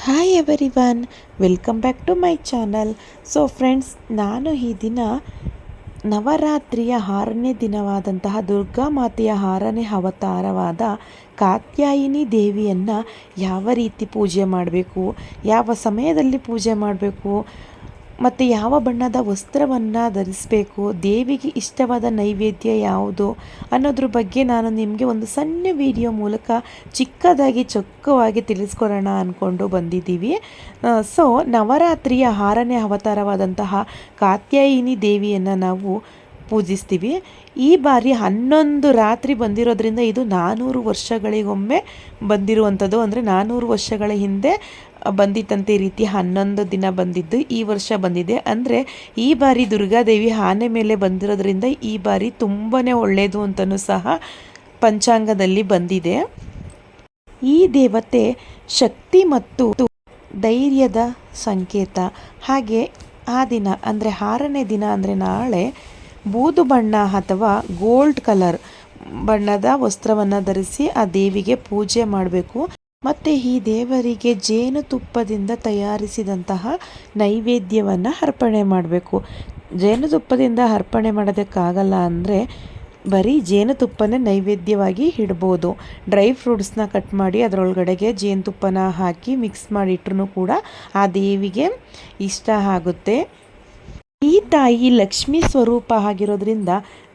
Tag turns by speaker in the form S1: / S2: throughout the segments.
S1: Hi everyone, welcome back to my channel. So friends, ನಾನು ಈ ದಿನ ನವರಾತ್ರಿಯ 6ನೇ ದಿನವಾದಂತಹ ದುರ್ಗಾ ಮಾತೆಯ 6ನೇ ಅವತಾರವಾದ ಕಾತ್ಯಾಯಿನಿ ದೇವಿಯನ್ನು ಯಾವ ರೀತಿ ಪೂಜೆ ಮಾಡಬೇಕು, ಯಾವ ಸಮಯದಲ್ಲಿ ಪೂಜೆ ಮಾಡಬೇಕು ಮತ್ತು ಯಾವ ಬಣ್ಣದ ವಸ್ತ್ರವನ್ನು ಧರಿಸಬೇಕು, ದೇವಿಗೆ ಇಷ್ಟವಾದ ನೈವೇದ್ಯ ಯಾವುದು ಅನ್ನೋದ್ರ ಬಗ್ಗೆ ನಾನು ನಿಮಗೆ ಒಂದು ಸಣ್ಣ ವಿಡಿಯೋ ಮೂಲಕ ಚಿಕ್ಕದಾಗಿ ಚೊಕ್ಕವಾಗಿ ತಿಳಿಸ್ಕೊಡೋಣ ಅಂದ್ಕೊಂಡು ಬಂದಿದ್ದೀವಿ. ಸೊ ನವರಾತ್ರಿಯ 6ನೇ ಅವತಾರವಾದಂತಹ ಕಾತ್ಯಾಯಿನಿ ದೇವಿಯನ್ನು ನಾವು ಪೂಜಿಸ್ತೀವಿ. ಈ ಬಾರಿ 11 ರಾತ್ರಿ ಬಂದಿರೋದ್ರಿಂದ ಇದು 400 ವರ್ಷಗಳಿಗೊಮ್ಮೆ ಬಂದಿರುವಂಥದ್ದು. ಅಂದರೆ 400 ವರ್ಷಗಳ ಹಿಂದೆ ಬಂದಿತ್ತಂತೆ. ಈ ರೀತಿ 11 ದಿನ ಬಂದಿದ್ದು ಈ ವರ್ಷ ಬಂದಿದೆ. ಅಂದರೆ ಈ ಬಾರಿ ದುರ್ಗಾದೇವಿ ಆನೆ ಮೇಲೆ ಬಂದಿರೋದ್ರಿಂದ ಈ ಬಾರಿ ತುಂಬಾ ಒಳ್ಳೆಯದು ಅಂತಲೂ ಸಹ ಪಂಚಾಂಗದಲ್ಲಿ ಬಂದಿದೆ. ಈ ದೇವತೆ ಶಕ್ತಿ ಮತ್ತು ಧೈರ್ಯದ ಸಂಕೇತ. ಹಾಗೆ ಆ ದಿನ ಅಂದರೆ 6ನೇ ದಿನ ಅಂದರೆ ನಾಳೆ ಬೂದು ಬಣ್ಣ ಅಥವಾ ಗೋಲ್ಡ್ ಕಲರ್ ಬಣ್ಣದ ವಸ್ತ್ರವನ್ನು ಧರಿಸಿ ಆ ದೇವಿಗೆ ಪೂಜೆ ಮಾಡಬೇಕು. ಮತ್ತು ಈ ದೇವರಿಗೆ ಜೇನುತುಪ್ಪದಿಂದ ತಯಾರಿಸಿದಂತಹ ನೈವೇದ್ಯವನ್ನು ಅರ್ಪಣೆ ಮಾಡಬೇಕು. ಜೇನುತುಪ್ಪದಿಂದ ಅರ್ಪಣೆ ಮಾಡೋದಕ್ಕಾಗಲ್ಲ ಅಂದರೆ ಬರೀ ಜೇನುತುಪ್ಪನೇ ನೈವೇದ್ಯವಾಗಿ ಇಡ್ಬೋದು. ಡ್ರೈ ಫ್ರೂಟ್ಸ್ನ ಕಟ್ ಮಾಡಿ ಅದರೊಳಗಡೆಗೆ ಜೇನುತುಪ್ಪನ ಹಾಕಿ ಮಿಕ್ಸ್ ಮಾಡಿಟ್ರೂ ಕೂಡ ಆ ದೇವಿಗೆ ಇಷ್ಟ ಆಗುತ್ತೆ. ಈ ತಾಯಿ ಲಕ್ಷ್ಮೀ ಸ್ವರೂಪ ಆಗಿರೋದ್ರಿಂದ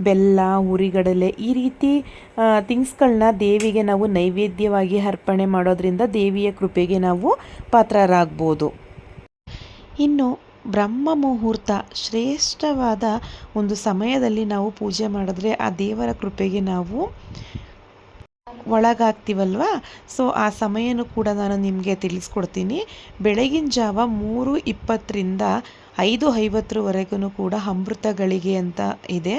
S1: ಬೆಲ್ಲ, ಹುರಿಗಡಲೆ ಈ ರೀತಿ ಥಿಂಗ್ಸ್ಗಳನ್ನ ದೇವಿಗೆ ನಾವು ನೈವೇದ್ಯವಾಗಿ ಅರ್ಪಣೆ ಮಾಡೋದ್ರಿಂದ ದೇವಿಯ ಕೃಪೆಗೆ ನಾವು ಪಾತ್ರರಾಗ್ಬೋದು. ಇನ್ನು ಬ್ರಹ್ಮ ಮುಹೂರ್ತ ಶ್ರೇಷ್ಠವಾದ ಒಂದು ಸಮಯದಲ್ಲಿ ನಾವು ಪೂಜೆ ಮಾಡಿದ್ರೆ ಆ ದೇವರ ಕೃಪೆಗೆ ನಾವು ಒಳಗಾಗ್ತೀವಲ್ವ. ಸೊ ಆ ಸಮಯನೂ ಕೂಡ ನಾನು ನಿಮಗೆ ತಿಳಿಸ್ಕೊಡ್ತೀನಿ. ಬೆಳಗಿನ ಜಾವ 3:20ರಿಂದ 5:50ವರೆಗೂ ಕೂಡ ಅಮೃತಗಳಿಗೆ ಅಂತ ಇದೆ.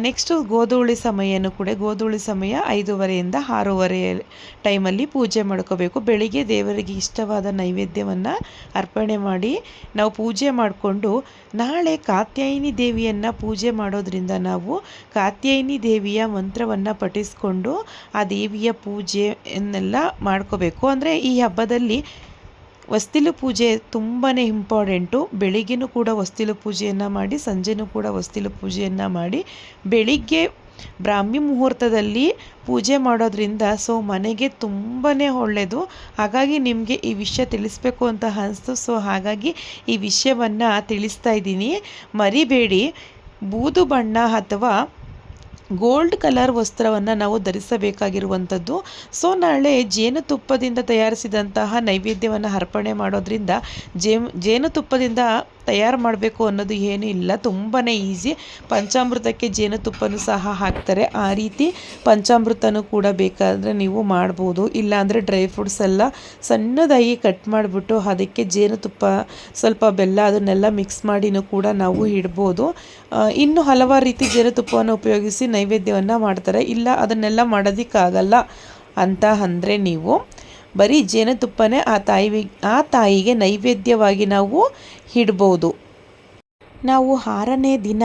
S1: ನೆಕ್ಸ್ಟು ಗೋಧೂಳಿ ಸಮಯನೂ ಕೂಡ, ಗೋಧೂಳಿ ಸಮಯ 5:30ರಿಂದ 6:30 ಟೈಮಲ್ಲಿ ಪೂಜೆ ಮಾಡ್ಕೋಬೇಕು. ಬೆಳಿಗ್ಗೆ ದೇವರಿಗೆ ಇಷ್ಟವಾದ ನೈವೇದ್ಯವನ್ನು ಅರ್ಪಣೆ ಮಾಡಿ ನಾವು ಪೂಜೆ ಮಾಡಿಕೊಂಡು ನಾಳೆ ಕಾತ್ಯಾಯಿನಿ ದೇವಿಯನ್ನು ಪೂಜೆ ಮಾಡೋದ್ರಿಂದ ನಾವು ಕಾತ್ಯಾಯಿನಿ ದೇವಿಯ ಮಂತ್ರವನ್ನು ಪಠಿಸ್ಕೊಂಡು ಆ ದೇವಿಯ ಪೂಜೆಯನ್ನೆಲ್ಲ ಮಾಡ್ಕೋಬೇಕು. ಅಂದರೆ ಈ ಹಬ್ಬದಲ್ಲಿ ಹೊಸ್ತಿಲು ಪೂಜೆ ತುಂಬಾ ಇಂಪಾರ್ಟೆಂಟು. ಬೆಳಿಗ್ಗೆನೂ ಕೂಡ ಹೊಸ್ತಿಲು ಪೂಜೆಯನ್ನು ಮಾಡಿ, ಸಂಜೆನೂ ಕೂಡ ಹೊಸ್ತಿಲು ಪೂಜೆಯನ್ನು ಮಾಡಿ, ಬೆಳಿಗ್ಗೆ ಬ್ರಾಹ್ಮಿ ಮುಹೂರ್ತದಲ್ಲಿ ಪೂಜೆ ಮಾಡೋದ್ರಿಂದ ಸೊ ಮನೆಗೆ ತುಂಬಾ ಒಳ್ಳೆಯದು. ಹಾಗಾಗಿ ನಿಮಗೆ ಈ ವಿಷಯ ತಿಳಿಸ್ಬೇಕು ಅಂತ ಅನಿಸ್ತು. ಸೊ ಹಾಗಾಗಿ ಈ ವಿಷಯವನ್ನು ತಿಳಿಸ್ತಾ ಇದ್ದೀನಿ. ಮರಿಬೇಡಿ, ಬೂದು ಬಣ್ಣ ಅಥವಾ ಗೋಲ್ಡ್ ಕಲರ್ ವಸ್ತ್ರವನ್ನು ನಾವು ಧರಿಸಬೇಕಾಗಿರುವಂಥದ್ದು. ಸೊ ನಾಳೆ ಜೇನುತುಪ್ಪದಿಂದ ತಯಾರಿಸಿದಂತಹ ನೈವೇದ್ಯವನ್ನು ಅರ್ಪಣೆ ಮಾಡೋದ್ರಿಂದ ಜೇನುತುಪ್ಪದಿಂದ ತಯಾರು ಮಾಡಬೇಕು ಅನ್ನೋದು ಏನೂ ಇಲ್ಲ, ತುಂಬಾ ಈಸಿ. ಪಂಚಾಮೃತಕ್ಕೆ ಜೇನುತುಪ್ಪನೂ ಸಹ ಹಾಕ್ತಾರೆ. ಆ ರೀತಿ ಪಂಚಾಮೃತನೂ ಕೂಡ ಬೇಕಾದರೆ ನೀವು ಮಾಡ್ಬೋದು. ಇಲ್ಲಾಂದರೆ ಡ್ರೈ ಫ್ರೂಟ್ಸ್ ಎಲ್ಲ ಸಣ್ಣದಾಗಿ ಕಟ್ ಮಾಡಿಬಿಟ್ಟು ಅದಕ್ಕೆ ಜೇನುತುಪ್ಪ, ಸ್ವಲ್ಪ ಬೆಲ್ಲ ಅದನ್ನೆಲ್ಲ ಮಿಕ್ಸ್ ಮಾಡಿನೂ ಕೂಡ ನಾವು ಇಡ್ಬೋದು. ಇನ್ನು ಹಲವಾರು ರೀತಿ ಜೇನುತುಪ್ಪವನ್ನು ಉಪಯೋಗಿಸಿ ನೈವೇದ್ಯವನ್ನು ಮಾಡ್ತಾರೆ. ಇಲ್ಲ ಅದನ್ನೆಲ್ಲ ಮಾಡೋದಕ್ಕಾಗಲ್ಲ ಅಂತ ಅಂದರೆ ನೀವು ಬರೀ ಜೇನುತುಪ್ಪನೇ ಆ ತಾಯಿಗೆ ನೈವೇದ್ಯವಾಗಿ ನಾವು ಇಡ್ಬೋದು. ನಾವು 6ನೇ ದಿನ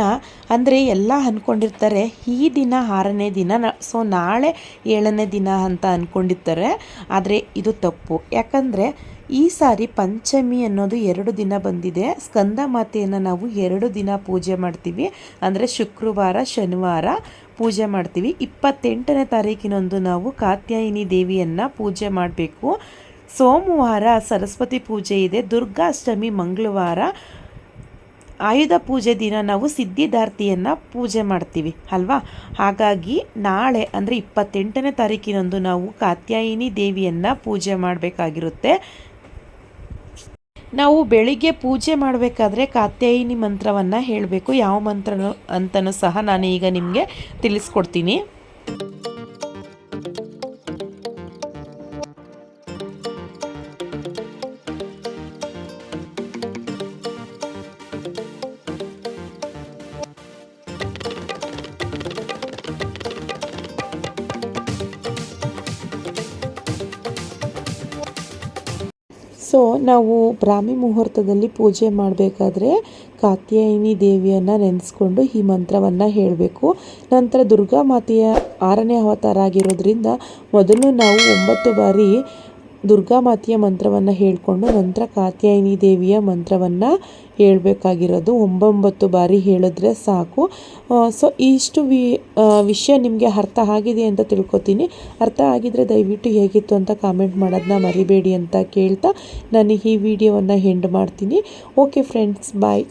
S1: ಅಂದರೆ ಎಲ್ಲ ಅಂದ್ಕೊಂಡಿರ್ತಾರೆ ಈ ದಿನ 6ನೇ ದಿನ, ಸೊ ನಾಳೆ 7ನೇ ದಿನ ಅಂತ ಅಂದ್ಕೊಂಡಿರ್ತಾರೆ. ಆದರೆ ಇದು ತಪ್ಪು. ಯಾಕಂದರೆ ಈ ಸಾರಿ ಪಂಚಮಿ ಅನ್ನೋದು 2 ದಿನ ಬಂದಿದೆ. ಸ್ಕಂದ ಮಾತೆಯನ್ನು ನಾವು 2 ದಿನ ಪೂಜೆ ಮಾಡ್ತೀವಿ. ಅಂದರೆ ಶುಕ್ರವಾರ, ಶನಿವಾರ ಪೂಜೆ ಮಾಡ್ತೀವಿ. 28ನೇ ತಾರೀಕಿನಂದು ನಾವು ಕಾತ್ಯಾಯಿನಿ ದೇವಿಯನ್ನು ಪೂಜೆ ಮಾಡಬೇಕು. ಸೋಮವಾರ ಸರಸ್ವತಿ ಪೂಜೆ ಇದೆ. ದುರ್ಗಾಷ್ಟಮಿ ಮಂಗಳವಾರ, ಆಯುಧ ಪೂಜೆ ದಿನ ನಾವು ಸಿದ್ಧಿದಾರ್ತಿಯನ್ನು ಪೂಜೆ ಮಾಡ್ತೀವಿ ಅಲ್ವಾ. ಹಾಗಾಗಿ ನಾಳೆ ಅಂದರೆ 28ನೇ ತಾರೀಕಿನಂದು ನಾವು ಕಾತ್ಯಾಯಿನಿ ದೇವಿಯನ್ನು ಪೂಜೆ ಮಾಡಬೇಕಾಗಿರುತ್ತೆ. ನಾವು ಬೆಳಿಗ್ಗೆ ಪೂಜೆ ಮಾಡಬೇಕಾದ್ರೆ ಕಾತ್ಯಾಯಿನಿ ಮಂತ್ರವನ್ನು ಹೇಳಬೇಕು. ಯಾವ ಮಂತ್ರ ಅಂತಲೂ ಸಹ ನಾನು ಈಗ ನಿಮಗೆ ತಿಳಿಸ್ಕೊಡ್ತೀನಿ. ಸೊ ನಾವು ಬ್ರಾಹ್ಮಿ ಮುಹೂರ್ತದಲ್ಲಿ ಪೂಜೆ ಮಾಡಬೇಕಾದ್ರೆ ಕಾತ್ಯಾಯಿನಿ ದೇವಿಯನ್ನು ನೆನೆಸ್ಕೊಂಡು ಈ ಮಂತ್ರವನ್ನು ಹೇಳಬೇಕು. ನಂತರ ದುರ್ಗಾ ಮಾತೆಯ 6ನೇ ಅವತಾರ ಆಗಿರೋದ್ರಿಂದ ಮೊದಲು ನಾವು 9 ಬಾರಿ ದುರ್ಗಾಮಾತೆಯ ಮಂತ್ರವನ್ನು ಹೇಳಿಕೊಂಡು ನಂತರ ಕಾತ್ಯಾಯಿನಿ ದೇವಿಯ ಮಂತ್ರವನ್ನು ಹೇಳಬೇಕಾಗಿರೋದು. 9 ಬಾರಿ ಹೇಳಿದ್ರೆ ಸಾಕು. ಸೊ ಇಷ್ಟು ವಿಷಯ ನಿಮಗೆ ಅರ್ಥ ಆಗಿದೆ ಅಂತ ತಿಳ್ಕೊತೀನಿ. ಅರ್ಥ ಆಗಿದ್ರೆ ದಯವಿಟ್ಟು ಹೇಗಿತ್ತು ಅಂತ ಕಾಮೆಂಟ್ ಮಾಡೋದನ್ನ ಮರಿಬೇಡಿ ಅಂತ ಕೇಳ್ತಾ ನಾನು ಈ ವಿಡಿಯೋವನ್ನು ಎಂಡ್ ಮಾಡ್ತೀನಿ. ಓಕೆ ಫ್ರೆಂಡ್ಸ್, ಬಾಯ್.